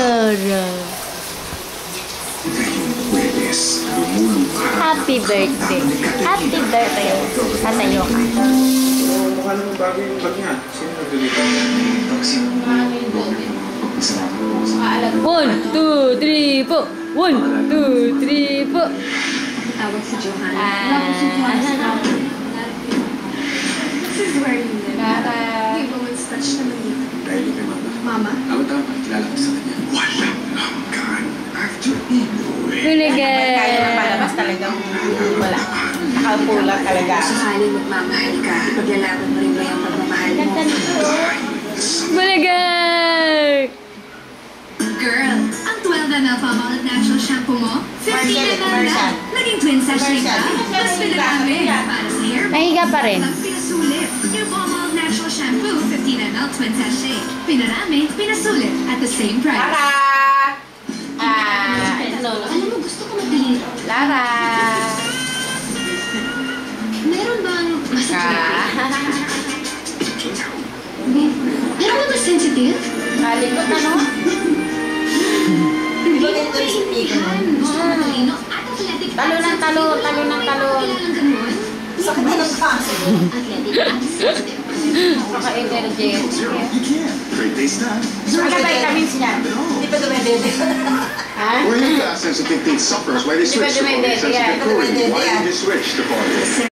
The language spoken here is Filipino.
Lara. Happy birthday. Happy birthday. Tatayo ka. Mukha naman bago yung bag niya. Sino nagdalito? 1, 2, 3, 4. 1, 2, 3, 4. Tawag si Johanna. This is where you live. Hey, but what's touch naman dito? Dahil kay Mama. Mama? Ako dapat kilala ko sa kanya. Walang hanggan. After Inoy. Hulagay. Kaya naman palabas talagang wala. Nakaupo lang talaga. Sakaling magmamahal ka, ipaglalaban mo rin ba yung pagmamahal mo? Hulagay. Girl, ang 12 ml Palmolive Natural Shampoo mo, 15 ml na. Naging twin sachet ka, tapos pinarami. Para sa hair mo, Nahiga pa rin. pinasulit. Yung Palmolive Natural Shampoo, 15 ml twin sachet. Pinarami, pinasulit at the same price. Lara! Alam mo, gusto ko magdalhin. Lara! Meron bang masaklapit? Meron ba mas sensitive? Kalikot ano? Hindi mo maintindihan. Gusto ko matalino at athletic. Talo ng talo, talo ng talo. Kailangan ganun. Sakit na ng kaso. Athletic at sensitive. Maka-energetic. Great taste na. Ano ba vitamins niya? Hindi pa dumedede. Ha? Where you got sensitive teeth suffers? Why they switch to Di ba dumedede yan? Why did you switch to